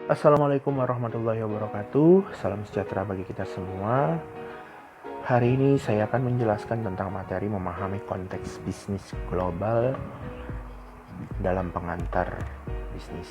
Assalamualaikum warahmatullahi wabarakatuh. Salam sejahtera bagi kita semua. Hari ini saya akan menjelaskan tentang materi memahami konteks bisnis global dalam pengantar bisnis.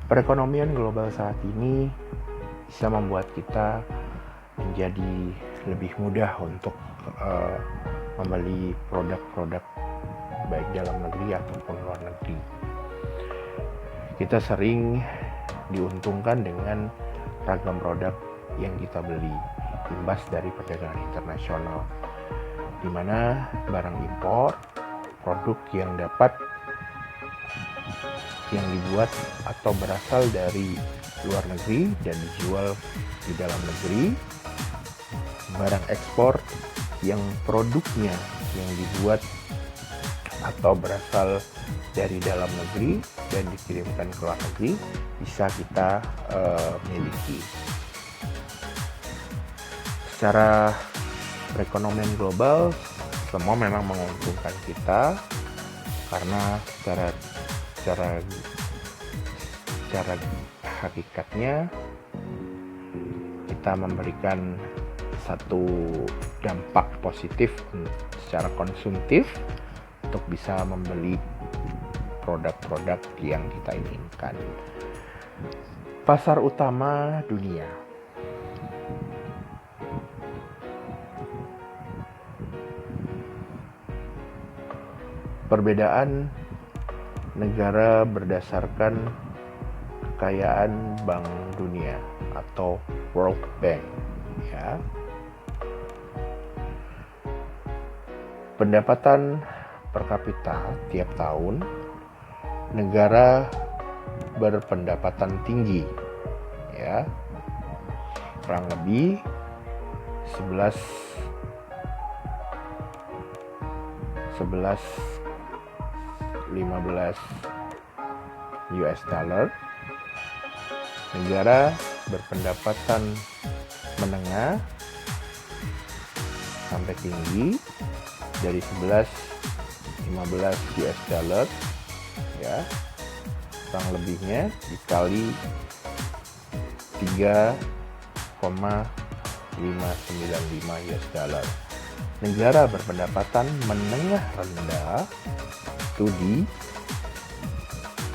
Perekonomian global saat ini bisa membuat kita menjadi lebih mudah untuk membeli produk-produk baik dalam negeri ataupun luar negeri. Kita sering diuntungkan dengan ragam produk yang kita beli, imbas dari perdagangan internasional, di mana barang impor, produk yang dibuat atau berasal dari luar negeri dan dijual di dalam negeri, barang ekspor yang produknya yang dibuat atau berasal dari dalam negeri dan dikirimkan ke luar negeri bisa kita miliki. Secara perekonomian global semua memang menguntungkan kita karena secara hakikatnya kita memberikan satu dampak positif secara konsumtif untuk bisa membeli produk-produk yang kita inginkan. Pasar utama dunia. Perbedaan negara berdasarkan kekayaan Bank Dunia atau World Bank, ya. Pendapatan per kapita tiap tahun negara berpendapatan tinggi, ya, kurang lebih 15 US dollar. Negara berpendapatan menengah sampai tinggi dari 15 US dollar, ya, kurang lebihnya dikali 3,595 US dollar. Negara berpendapatan menengah rendah itu di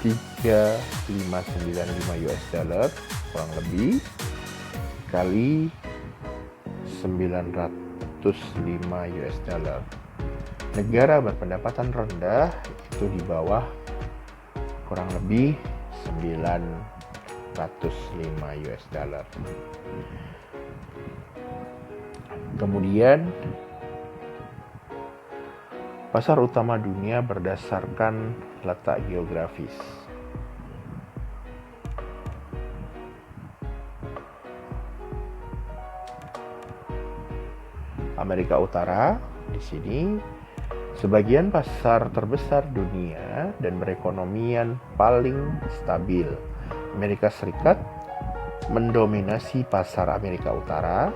3,595 US dollar kurang lebih kali 905 US dollar. Negara berpendapatan rendah itu di bawah kurang lebih 905 US dollar. Kemudian pasar utama dunia berdasarkan letak geografis. Amerika Utara di sini sebagian pasar terbesar dunia dan perekonomian paling stabil. Amerika Serikat mendominasi pasar Amerika Utara.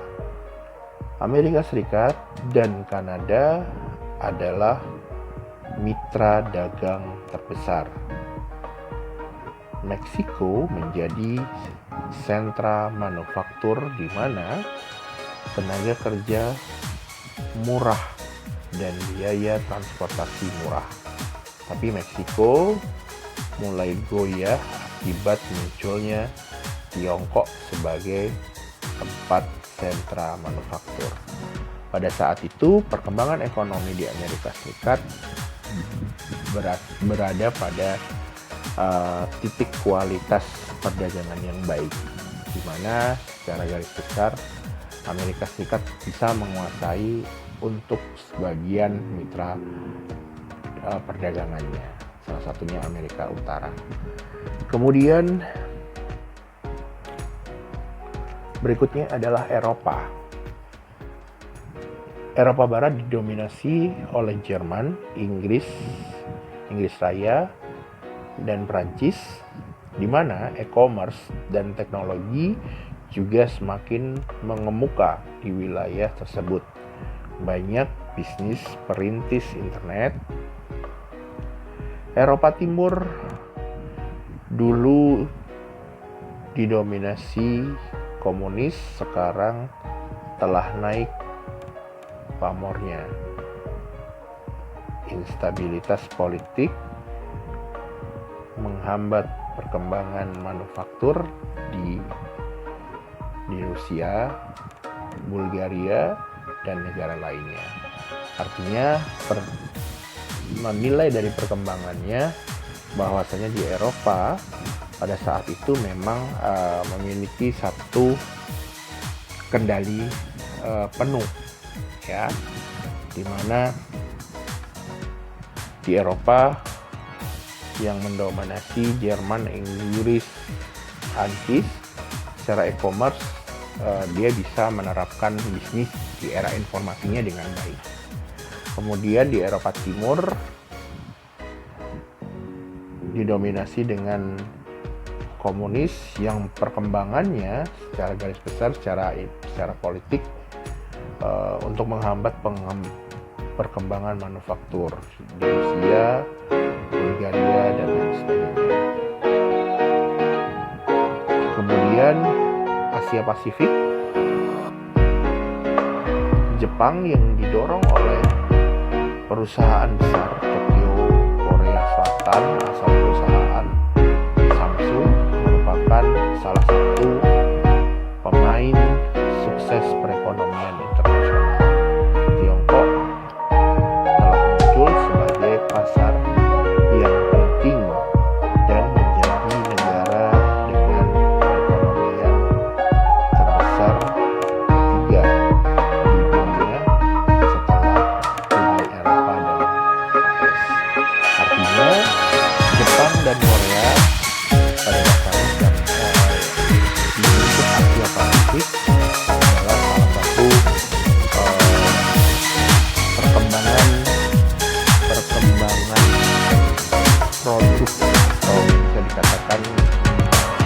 Amerika Serikat dan Kanada adalah mitra dagang terbesar. Meksiko menjadi sentra manufaktur di mana tenaga kerja murah dan biaya transportasi murah. Tapi Meksiko mulai goyah akibat munculnya Tiongkok sebagai tempat sentra manufaktur. Pada saat itu, perkembangan ekonomi di Amerika Serikat berada pada titik kualitas perdagangan yang baik, di mana secara garis besar Amerika Serikat bisa menguasai untuk sebagian mitra perdagangannya, salah satunya Amerika Utara. Kemudian berikutnya adalah Eropa. Eropa Barat didominasi oleh Jerman, Inggris Raya, dan Prancis, di mana e-commerce dan teknologi juga semakin mengemuka di wilayah tersebut. Banyak bisnis perintis internet Eropa Timur dulu didominasi komunis, sekarang telah naik pamornya. Instabilitas politik menghambat perkembangan manufaktur di Rusia, Bulgaria, dan negara lainnya. Artinya menilai dari perkembangannya bahwasanya di Eropa pada saat itu memang memiliki satu kendali penuh, ya, di mana di Eropa yang mendominasi Jerman, Inggris, Prancis. Secara e-commerce dia bisa menerapkan bisnis di era informasinya dengan baik. Kemudian di Eropa Timur didominasi dengan komunis yang perkembangannya secara garis besar secara politik untuk menghambat perkembangan manufaktur di Rusia, Bulgaria, dan lain sebagainya. Kemudian Asia Pasifik, Jepang yang didorong oleh perusahaan besar Tokyo, Korea Selatan, asal perusahaan Samsung, merupakan salah satu pemain sukses perekonomian internasional. Tiongkok telah muncul sebagai pasar yang penting dan menjadi negara dengan perekonomian terbesar ketiga di dunia setelah Uni Eropa dan AS. Artinya Jepang dan Korea pada dasarnya di lingkup Asia Pasifik adalah salah satu perkembangan produk, atau bisa dikatakan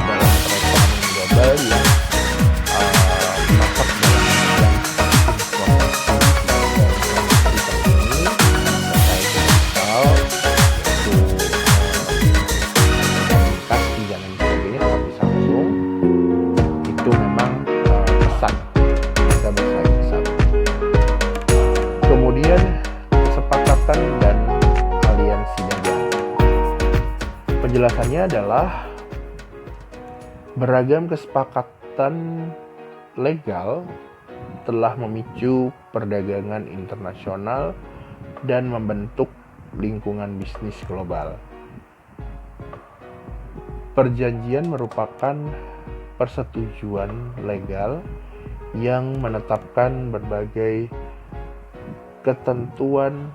dalam perekonomian global yang masuk dalam bidang informasi dan industri terkini, yaitu komunikasi dan lain sebagainya seperti Samsung. Itu memang pesat, bisa bersaing pesat. Kemudian kesepakatan dan aliansi dagang. Penjelasannya adalah beragam kesepakatan legal telah memicu perdagangan internasional dan membentuk lingkungan bisnis global. Perjanjian merupakan persetujuan legal yang menetapkan berbagai ketentuan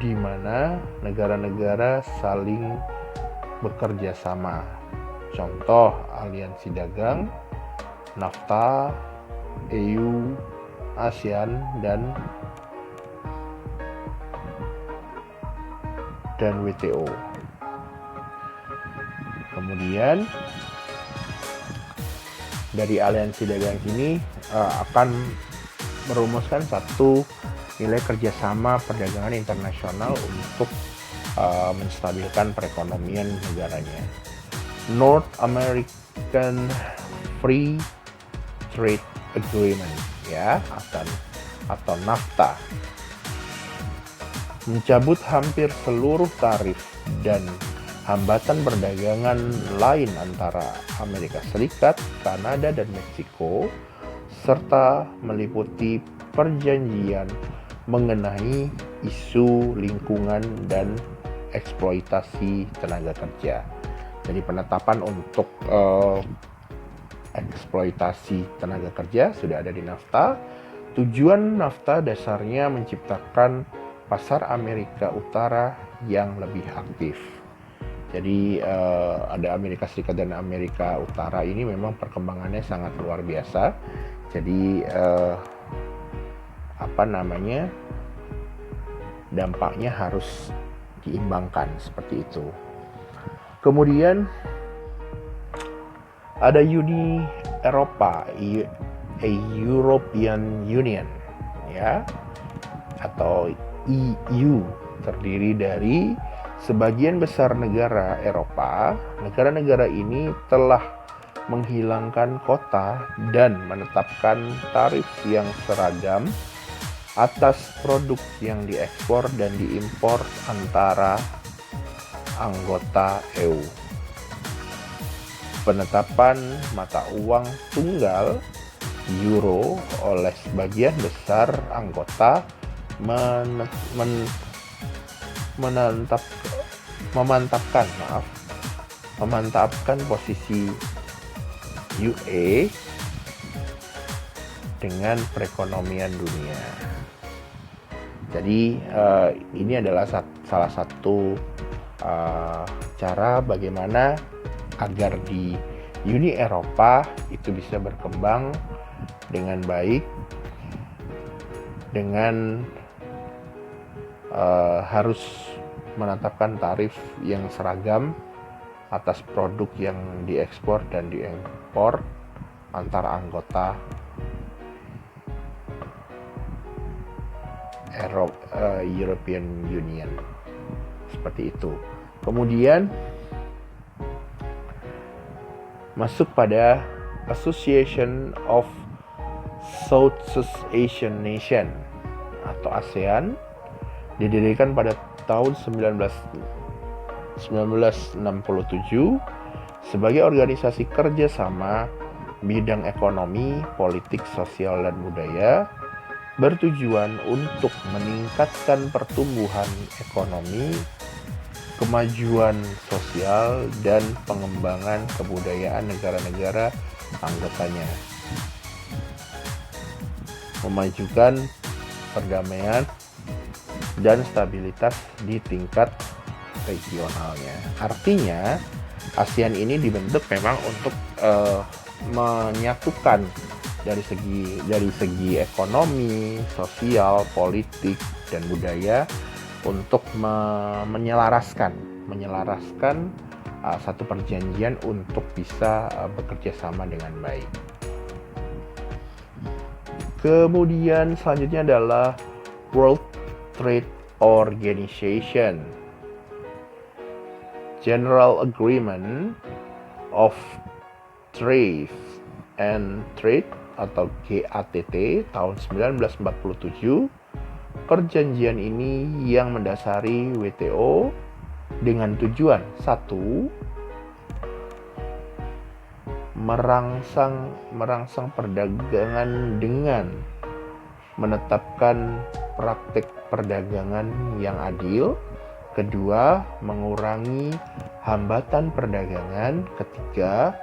di mana negara-negara saling bekerja sama. Contoh aliansi dagang, NAFTA, EU, ASEAN, dan WTO. Kemudian dari aliansi dagang ini akan merumuskan satu nilai kerjasama perdagangan internasional untuk menstabilkan perekonomian negaranya. North American Free Trade Agreement, ya, atau NAFTA, mencabut hampir seluruh tarif dan hambatan perdagangan lain antara Amerika Serikat, Kanada, dan Meksiko, serta meliputi perjanjian mengenai isu lingkungan dan eksploitasi tenaga kerja. Jadi penetapan untuk eksploitasi tenaga kerja sudah ada di NAFTA. Tujuan NAFTA dasarnya menciptakan pasar Amerika Utara yang lebih aktif. Jadi ada Amerika Serikat dan Amerika Utara ini memang perkembangannya sangat luar biasa. Jadi dampaknya harus diimbangkan seperti itu. Kemudian ada Uni Eropa, European Union, ya, atau EU, terdiri dari Sebagian besar negara Eropa, negara-negara ini telah menghilangkan kota dan menetapkan tarif yang seragam atas produk yang diekspor dan diimpor antara anggota EU. Penetapan mata uang tunggal euro oleh sebagian besar anggota memantapkan posisi UE dengan perekonomian dunia. Jadi ini adalah salah satu cara bagaimana agar di Uni Eropa itu bisa berkembang dengan baik, dengan harus menetapkan tarif yang seragam atas produk yang diekspor dan diimpor antara anggota European Union. Seperti itu. Kemudian masuk pada Association of Southeast Asian Nation atau ASEAN, didirikan pada tahun 1967 sebagai organisasi kerjasama bidang ekonomi, politik, sosial, dan budaya, bertujuan untuk meningkatkan pertumbuhan ekonomi, kemajuan sosial, dan pengembangan kebudayaan negara-negara anggotanya, memajukan perdamaian dan stabilitas di tingkat regionalnya. Artinya ASEAN ini dibentuk memang untuk menyatukan dari segi ekonomi, sosial, politik, dan budaya untuk menyelaraskan satu perjanjian untuk bisa bekerja sama dengan baik. Kemudian selanjutnya adalah World Trade Organization, General Agreement of Trade and Trade atau GATT tahun 1947. Perjanjian ini yang mendasari WTO dengan tujuan 1. Merangsang perdagangan dengan menetapkan praktik perdagangan yang adil. 2. Mengurangi hambatan perdagangan. 3.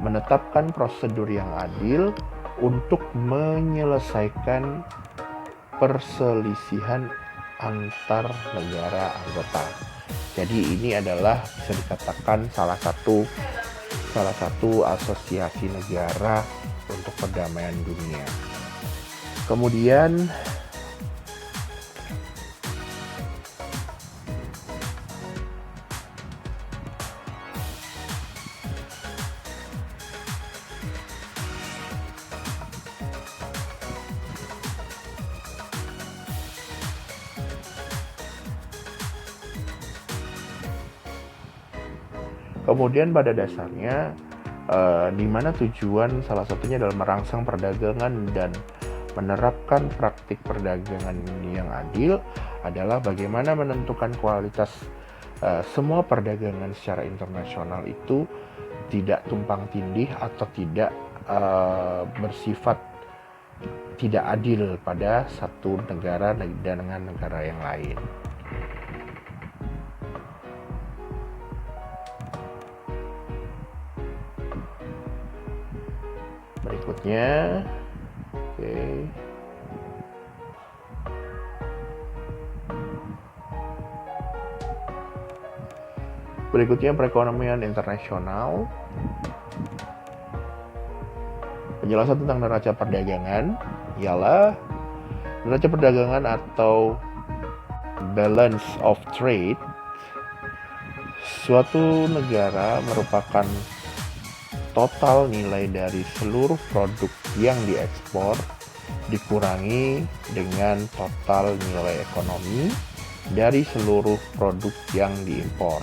Menetapkan prosedur yang adil untuk menyelesaikan perselisihan antar negara anggota. Jadi ini adalah bisa dikatakan salah satu asosiasi negara untuk perdamaian dunia. Kemudian pada dasarnya di mana tujuan salah satunya adalah merangsang perdagangan dan menerapkan praktik perdagangan yang adil adalah bagaimana menentukan kualitas semua perdagangan secara internasional itu tidak tumpang tindih atau tidak bersifat tidak adil pada satu negara dengan negara yang lain. Berikutnya, Berikutnya perekonomian internasional. Penjelasan tentang neraca perdagangan ialah neraca perdagangan atau balance of trade. Suatu negara merupakan total nilai dari seluruh produk yang diekspor dikurangi dengan total nilai ekonomi dari seluruh produk yang diimpor.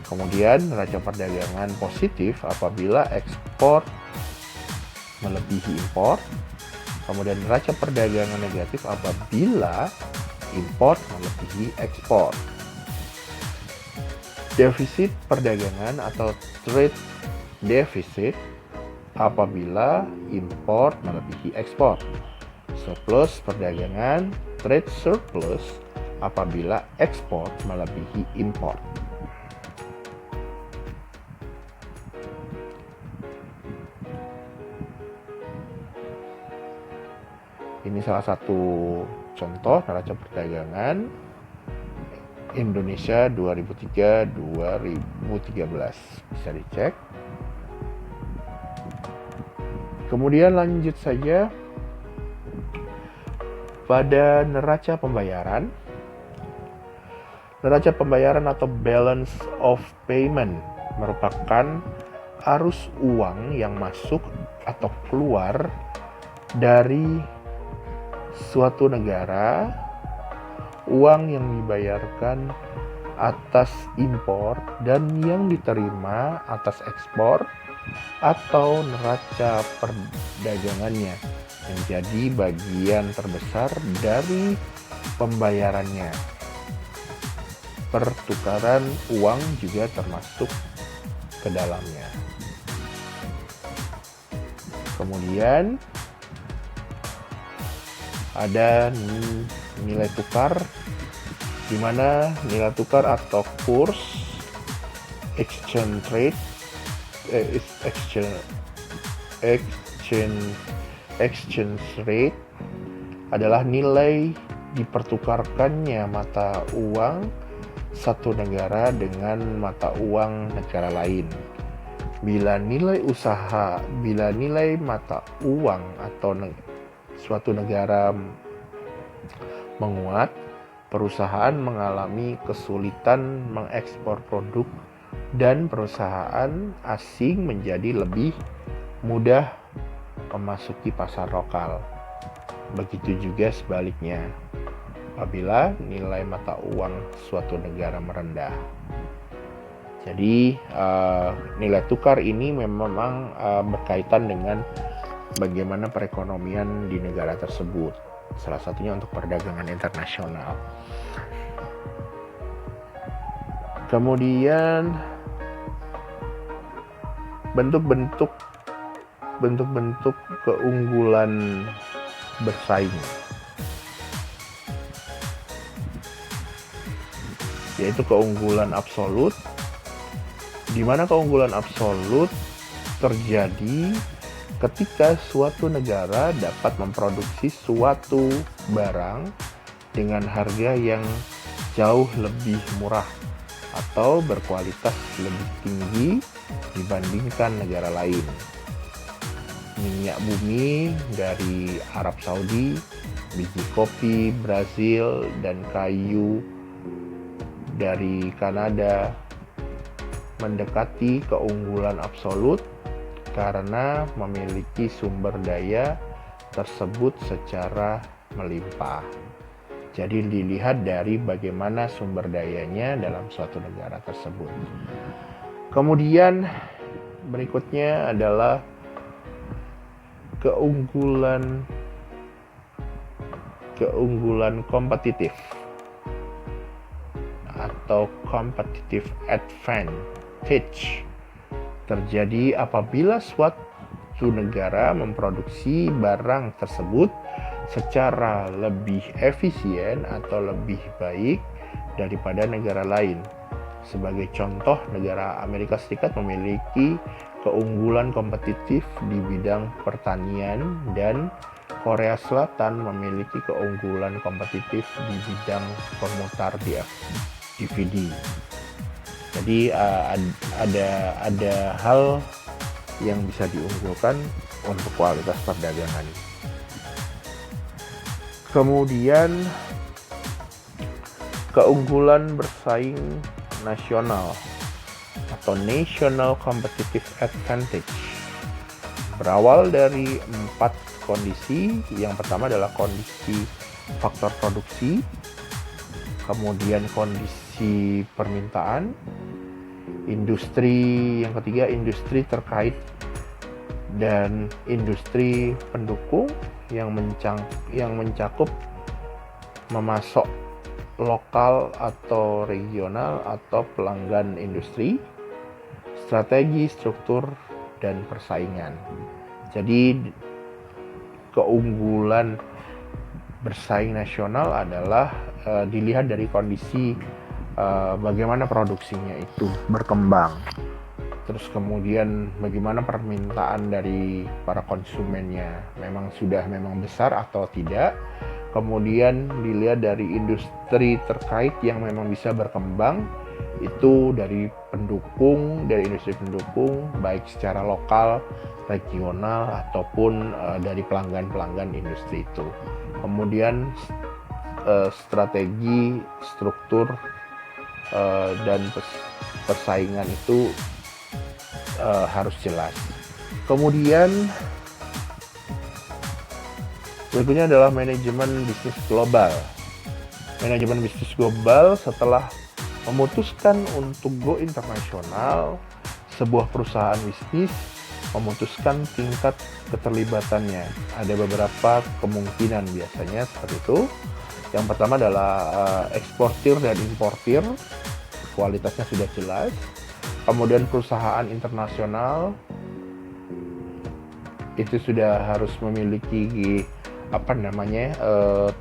Kemudian neraca perdagangan positif apabila ekspor melebihi impor. Kemudian neraca perdagangan negatif apabila impor melebihi ekspor. Defisit perdagangan atau trade deficit apabila impor melebihi ekspor. Surplus perdagangan, trade surplus apabila ekspor melebihi impor. Ini salah satu contoh neraca perdagangan Indonesia 2003-2013. Bisa dicek. Kemudian lanjut saja pada neraca pembayaran. Neraca pembayaran atau balance of payment merupakan arus uang yang masuk atau keluar dari suatu negara, uang yang dibayarkan atas impor dan yang diterima atas ekspor atau neraca perdagangannya menjadi bagian terbesar dari pembayarannya. Pertukaran uang juga termasuk ke dalamnya. Kemudian ada nilai tukar, di mana nilai tukar atau kurs exchange rate adalah nilai dipertukarkannya mata uang satu negara dengan mata uang negara lain. Bila nilai mata uang atau suatu negara menguat, perusahaan mengalami kesulitan mengekspor produk dan perusahaan asing menjadi lebih mudah memasuki pasar lokal. Begitu juga sebaliknya, apabila nilai mata uang suatu negara merendah. Jadi nilai tukar ini memang berkaitan dengan bagaimana perekonomian di negara tersebut, salah satunya untuk perdagangan internasional. Kemudian bentuk-bentuk keunggulan bersaing, yaitu keunggulan absolut, di mana keunggulan absolut terjadi ketika suatu negara dapat memproduksi suatu barang dengan harga yang jauh lebih murah atau berkualitas lebih tinggi dibandingkan negara lain. Minyak bumi dari Arab Saudi, biji kopi Brazil, dan kayu dari Kanada mendekati keunggulan absolut karena memiliki sumber daya tersebut secara melimpah. Jadi dilihat dari bagaimana sumber dayanya dalam suatu negara tersebut. Kemudian berikutnya adalah keunggulan kompetitif atau competitive advantage terjadi apabila suatu negara memproduksi barang tersebut secara lebih efisien atau lebih baik daripada negara lain. Sebagai contoh, negara Amerika Serikat memiliki keunggulan kompetitif di bidang pertanian dan Korea Selatan memiliki keunggulan kompetitif di bidang pemutar DVD. Jadi ada hal yang bisa diunggulkan untuk kualitas perdagangan. Kemudian keunggulan bersaing nasional atau national competitive advantage berawal dari 4 kondisi. Yang pertama adalah kondisi faktor produksi, kemudian kondisi permintaan, industri yang ketiga industri terkait dan industri pendukung yang mencakup memasok lokal atau regional atau pelanggan industri, strategi, struktur, dan persaingan. Jadi keunggulan bersaing nasional adalah dilihat dari kondisi bagaimana produksinya itu berkembang, terus kemudian bagaimana permintaan dari para konsumennya memang besar atau tidak, kemudian dilihat dari industri terkait yang memang bisa berkembang itu dari industri pendukung baik secara lokal, regional ataupun dari pelanggan industri itu. Kemudian strategi, struktur dan persaingan itu harus jelas. Kemudian berikutnya adalah manajemen bisnis global. Manajemen bisnis global setelah memutuskan untuk go internasional, sebuah perusahaan bisnis memutuskan tingkat keterlibatannya. Ada beberapa kemungkinan biasanya seperti itu. Yang pertama adalah eksportir dan importir, kualitasnya sudah jelas. Kemudian perusahaan internasional itu sudah harus memiliki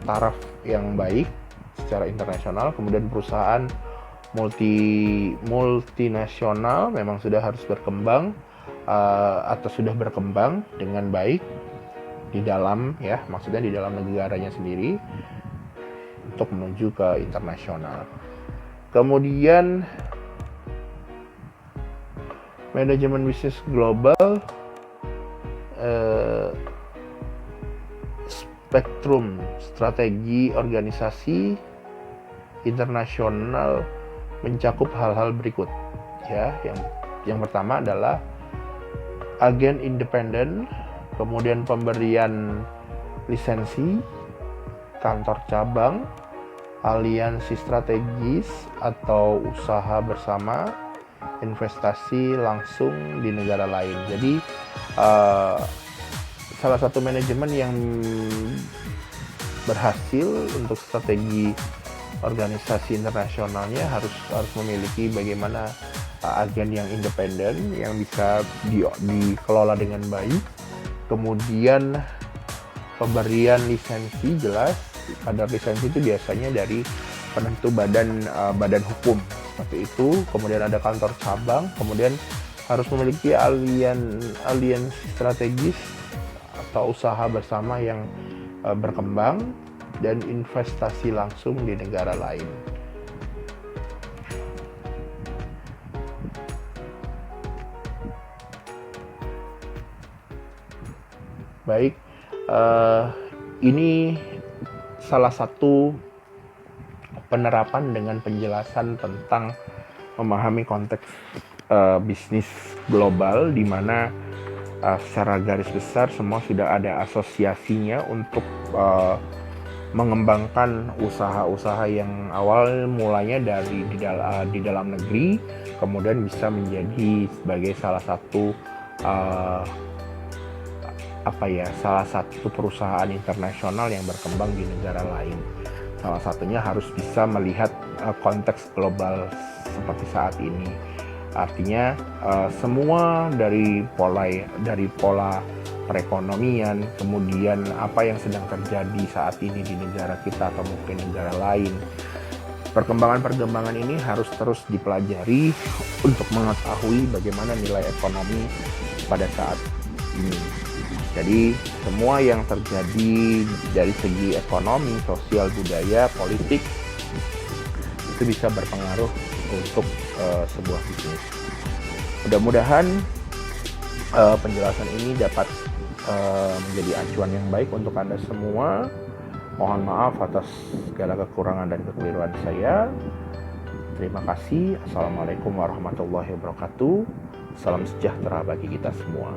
taraf yang baik secara internasional. Kemudian perusahaan multinasional memang sudah harus berkembang atau sudah berkembang dengan baik di dalam maksudnya di dalam negaranya sendiri untuk menuju ke internasional. Kemudian manajemen bisnis global, spektrum strategi organisasi internasional mencakup hal-hal berikut yang pertama adalah agen independen, kemudian pemberian lisensi, kantor cabang, aliansi strategis atau usaha bersama, investasi langsung di negara lain. Jadi salah satu manajemen yang berhasil untuk strategi organisasi internasionalnya harus memiliki bagaimana agen yang independen yang bisa dikelola dengan baik. Kemudian pemberian lisensi jelas, kadar lisensi itu biasanya dari penentu badan hukum seperti itu. Kemudian ada kantor cabang, kemudian harus memiliki aliansi strategis atau usaha bersama yang berkembang dan investasi langsung di negara lain. Baik, ini salah satu penerapan dengan penjelasan tentang memahami konteks bisnis global, di mana secara garis besar semua sudah ada asosiasinya untuk mengembangkan usaha-usaha yang awal mulanya dari di dalam negeri, kemudian bisa menjadi sebagai salah satu perusahaan internasional yang berkembang di negara lain. Salah satunya harus bisa melihat konteks global seperti saat ini. Artinya semua dari pola perekonomian, kemudian apa yang sedang terjadi saat ini di negara kita atau mungkin negara lain. Perkembangan ini harus dipelajari untuk mengetahui bagaimana nilai ekonomi pada saat ini. Jadi semua yang terjadi dari segi ekonomi, sosial, budaya, politik itu bisa berpengaruh untuk sebuah bisnis. Mudah-mudahan penjelasan ini dapat menjadi acuan yang baik untuk Anda semua. Mohon maaf atas segala kekurangan dan kekeliruan saya. Terima kasih. Assalamualaikum warahmatullahi wabarakatuh. Salam sejahtera bagi kita semua.